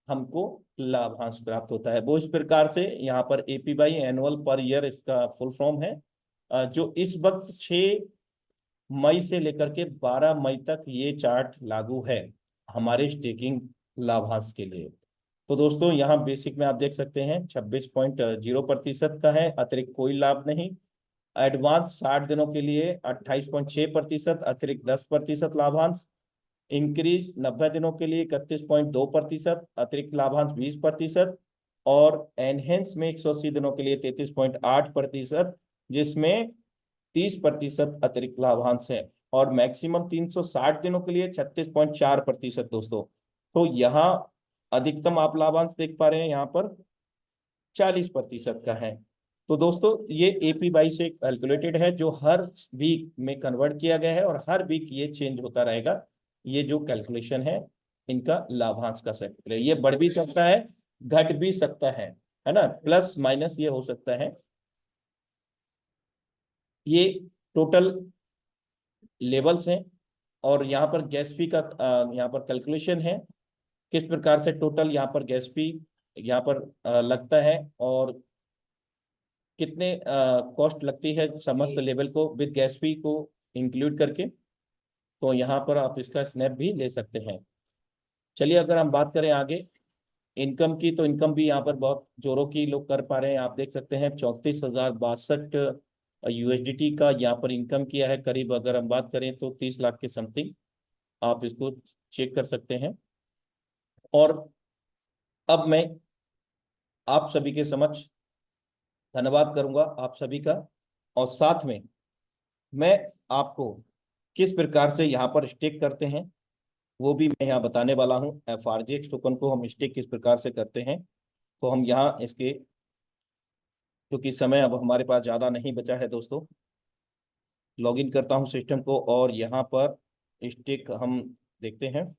हमको लाभांश प्राप्त होता है। वो इस प्रकार से यहाँ पर APY एनुअल पर ईयर इसका फुल फॉर्म है, जो इस वक्त 6 मई से लेकर के 12 मई तक ये चार्ट लागू है हमारे स्टेकिंग लाभांश के लिए। तो दोस्तों यहाँ बेसिक में आप देख सकते हैं 26.0% का है, अतिरिक्त कोई लाभ नहीं। एडवांस 60 दिनों के लिए 28.6%, अतिरिक्त 10% लाभांश। इंक्रीज 90 दिनों के लिए 31.2%, अतिरिक्त लाभांश 20%। और एनहेंस में 180 दिनों के लिए 33.8%, जिसमें 30% अतिरिक्त लाभांश है। और मैक्सिमम 360 दिनों के लिए 36.4% दोस्तों। तो यहाँ अधिकतम आप लाभांश देख पा रहे हैं यहाँ पर 40% का है। तो दोस्तों ये APY से कैलकुलेटेड है, जो हर वीक में कन्वर्ट किया गया है और हर वीक ये चेंज होता रहेगा। ये जो कैलकुलेशन है इनका लाभांश का सेट, ये बढ़ भी सकता है घट भी सकता है ना, प्लस माइनस ये हो सकता है। ये टोटल लेवल्स हैं, और यहाँ पर गैस फी का यहाँ पर कैलकुलेशन है, किस प्रकार से टोटल यहाँ पर गैस फी यहाँ पर लगता है, और कितने कॉस्ट लगती है समस्त लेवल को विद गैस फी को इंक्लूड करके। तो यहाँ पर आप इसका स्नैप भी ले सकते हैं। चलिए अगर हम बात करें आगे इनकम की, तो इनकम भी यहाँ पर बहुत जोरों की लोग कर पा रहे हैं। आप देख सकते हैं 34,062 USDT का यहाँ पर इनकम किया है करीब। अगर हम बात करें तो 30 लाख के समथिंग आप इसको चेक कर सकते हैं। और अब मैं आप सभी के समक्ष धन्यवाद करूंगा आप सभी का, और साथ में मैं आपको किस प्रकार से यहाँ पर स्टेक करते हैं वो भी मैं यहाँ बताने वाला हूँ। FRGX टोकन को हम स्टेक किस प्रकार से करते हैं, तो हम यहाँ इसके, क्योंकि समय अब हमारे पास ज़्यादा नहीं बचा है दोस्तों, लॉगिन करता हूँ सिस्टम को और यहाँ पर स्टेक हम देखते हैं।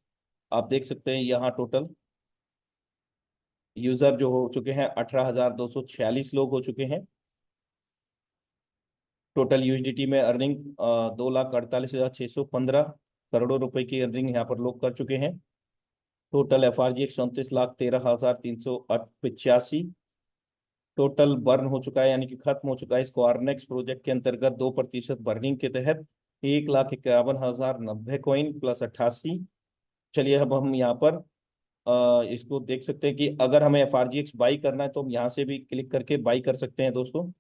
आप देख सकते हैं यहाँ टोटल यूजर जो हो चुके हैं 18,246 लोग हो चुके हैं। टोटल USDT में अर्निंग 2,48,615 करोड़ों रुपए की अर्निंग यहाँ पर लोग कर चुके हैं। टोटल FRGX 34,13,385 टोटल बर्न हो चुका है, यानी कि खत्म हो चुका है। इस क्वारनेक्स प्रोजेक्ट के अंतर्गत 2% बर्निंग के तहत 1,51,090 कॉइन प्लस 88। चलिए अब हम यहाँ पर इसको देख सकते हैं कि अगर हमें FRGX बाई करना है तो हम यहाँ से भी क्लिक करके बाई कर सकते हैं दोस्तों।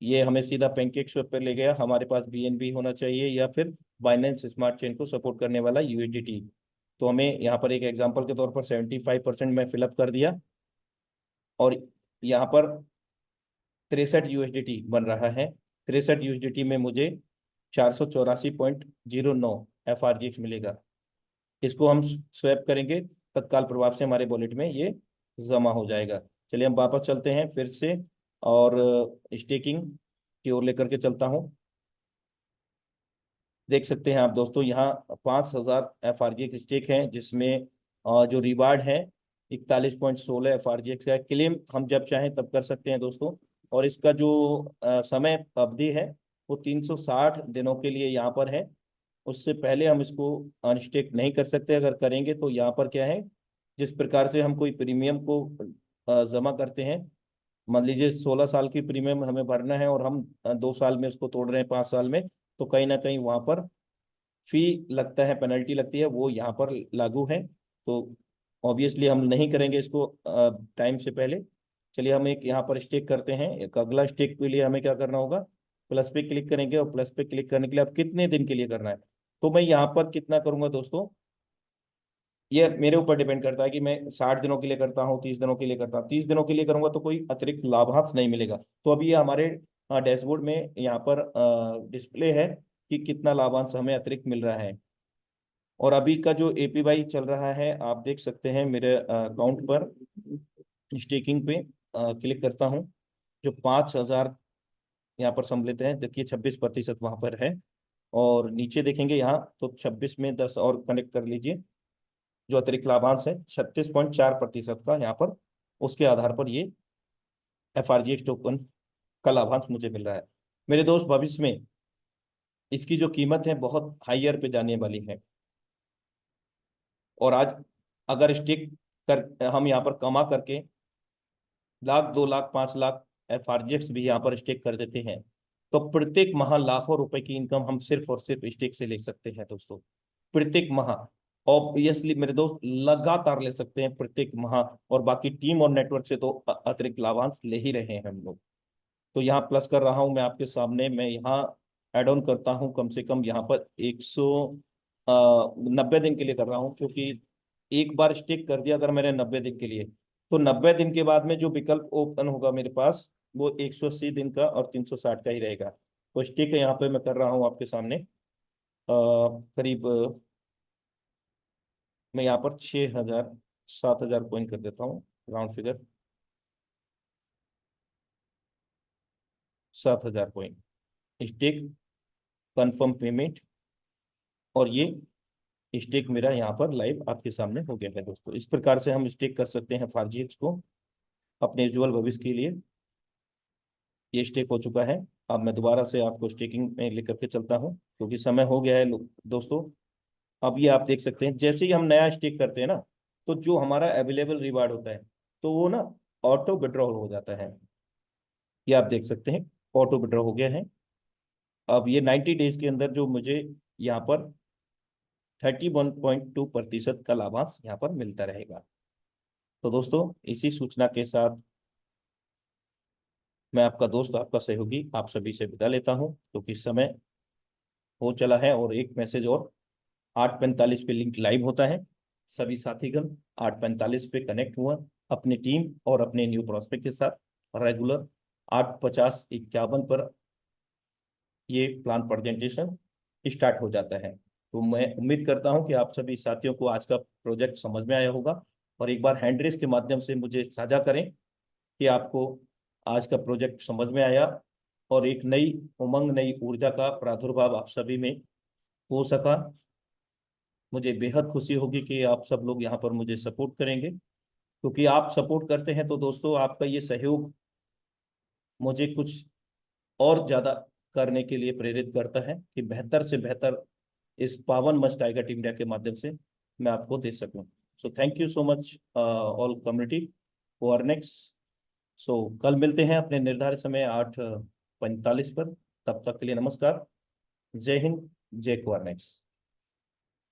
ये हमें सीधा पैनकेक स्वैप पर ले गया। हमारे पास BNB होना चाहिए या फिर बाइनेंस स्मार्ट चेन को सपोर्ट करने वाला USDT। तो हमें यहाँ पर एक एग्जांपल के तौर पर 75% में फिलअप कर दिया, और यहाँ पर 63 USDT बन रहा है। 63 USDT में मुझे 484.09 FRGX मिलेगा। इसको हम स्वैप करेंगे, तत्काल प्रभाव से हमारे वॉलेट में ये जमा हो जाएगा। चलिए हम वापस चलते हैं फिर से, और स्टेकिंग की ओर लेकर के चलता हूं। देख सकते हैं आप दोस्तों यहाँ 5,000 FRGX स्टेक है, जिसमें जो रिवार्ड है 41.16 FRGX का। क्लेम हम जब चाहें तब कर सकते हैं दोस्तों, और इसका जो समय अवधि है वो 360 दिनों के लिए यहाँ पर है। उससे पहले हम इसको अनस्टेक नहीं कर सकते। अगर करेंगे तो यहाँ पर क्या है, जिस प्रकार से हम कोई प्रीमियम को जमा करते हैं, मान लीजिए 16 साल की प्रीमियम हमें भरना है और हम 2 साल में उसको तोड़ रहे हैं 5 साल में, तो कहीं ना कहीं वहाँ पर फी लगता है, पेनल्टी लगती है, वो यहाँ पर लागू है। तो ऑब्वियसली हम नहीं करेंगे इसको टाइम से पहले। चलिए हम एक यहाँ पर स्टेक करते हैं। एक अगला स्टेक के लिए हमें क्या करना होगा, प्लस पे क्लिक करेंगे, और प्लस पे क्लिक करने के लिए अब कितने दिन के लिए करना है, तो मैं यहाँ पर कितना करूंगा दोस्तों, ये मेरे ऊपर डिपेंड करता है कि मैं 60 दिनों के लिए करता हूँ, 30 दिनों के लिए करता हूँ। 30 दिनों के लिए करूंगा तो कोई अतिरिक्त लाभांश नहीं मिलेगा। तो अभी ये हमारे डैशबोर्ड में यहाँ पर डिस्प्ले है कि कितना लाभांश हमें अतिरिक्त मिल रहा है। और अभी का जो एपीवाई चल रहा है आप देख सकते हैं मेरे अकाउंट पर। स्टेकिंग पे क्लिक करता हूँ, जो 5,000 यहाँ पर सम्मिलित है, देखिए 26% वहां पर है। और नीचे देखेंगे यहाँ तो 26 में 10 और कनेक्ट कर लीजिए, जो अतिरिक्त लाभांश है 36.4% का यहाँ पर, उसके आधार पर ये FRGX टोकन का लाभांश मुझे मिल रहा है। मेरे दोस्त भविष्य में इसकी जो कीमत है बहुत हाईयर पे जाने वाली है। और आज अगर स्टिक कर हम यहाँ पर कमा करके 1,00,000, 2,00,000, 5,00,000 FRGX भी यहाँ पर स्टेक कर देते हैं, तो प्रत्येक माह लाखों रुपए की इनकम हम सिर्फ और सिर्फ स्टेक से ले सकते हैं दोस्तों। प्रत्येक माह ऑब्वियसली मेरे दोस्त लगातार ले सकते हैं प्रत्येक माह। और बाकी टीम और नेटवर्क से तो अतिरिक्त लाभांश ले ही रहे हैं हम लोग। तो यहाँ प्लस कर रहा हूँ मैं आपके सामने, मैं यहाँ एड ऑन करता हूँ कम से कम यहाँ पर 190 दिन के लिए कर रहा हूँ, क्योंकि एक बार स्टिक कर दिया अगर मैंने 90 दिन के लिए, तो 90 दिन के बाद में जो विकल्प ओपन होगा मेरे पास वो 180 दिन का और 360 का ही रहेगा। तो स्टिक यहाँ पे मैं कर रहा हूँ आपके सामने करीब मैं यहाँ पर 6,000 7,000 कॉइन कर देता हूँ, round figure 7,000 coin stick, confirm payment. और ये स्टेक मेरा यहाँ पर लाइव आपके सामने हो गया है दोस्तों। इस प्रकार से हम स्टेक कर सकते हैं FRGX को अपने उज्जवल भविष्य के लिए। ये स्टेक हो चुका है। अब मैं दोबारा से आपको स्टेकिंग में लेकर के चलता हूँ, क्योंकि समय हो गया है दोस्तों। अब ये आप देख सकते हैं जैसे ही हम नया स्टेक करते हैं ना, तो जो हमारा अवेलेबल रिवार्ड होता है तो वो ना ऑटो विड्रॉल हो जाता है। ये आप देख सकते हैं ऑटो विड्रॉ हो गया है। अब ये 90 डेज के अंदर जो मुझे यहाँ पर 31.2% का लाभांश यहाँ पर मिलता रहेगा। तो दोस्तों इसी सूचना के साथ मैं आपका दोस्त, आपका सहयोगी, आप सभी से विदा लेता हूं, क्योंकि समय हो चला है। और एक मैसेज और, 8:45 पे लिंक लाइव होता है। सभी साथीगण 8:45 पे कनेक्ट हुआ अपनी टीम और अपने न्यू प्रोस्पेक्ट के साथ। रेगुलर 8:50-51 पर ये प्लान प्रेजेंटेशन स्टार्ट हो जाता है। तो मैं उम्मीद करता हूं कि आप सभी साथियों को आज का प्रोजेक्ट समझ में आया होगा। और एक बार हैंड रेस के माध्यम से मुझे साझा करें कि आपको आज का प्रोजेक्ट समझ में आया, और एक नई उमंग, नई ऊर्जा का प्रादुर्भाव आप सभी में हो सका। मुझे बेहद खुशी होगी कि आप सब लोग यहाँ पर मुझे सपोर्ट करेंगे, क्योंकि आप सपोर्ट करते हैं तो दोस्तों आपका ये सहयोग मुझे कुछ और ज़्यादा करने के लिए प्रेरित करता है कि बेहतर से बेहतर इस पावन मंच टाइगर इंडिया के माध्यम से मैं आपको दे सकूं। So thank you so much all community for next. So कल मिलते हैं अपने निर्धारित समय 8:45 पर। तब तक के लिए नमस्कार, जय हिंद, जय कुआरनेक्स।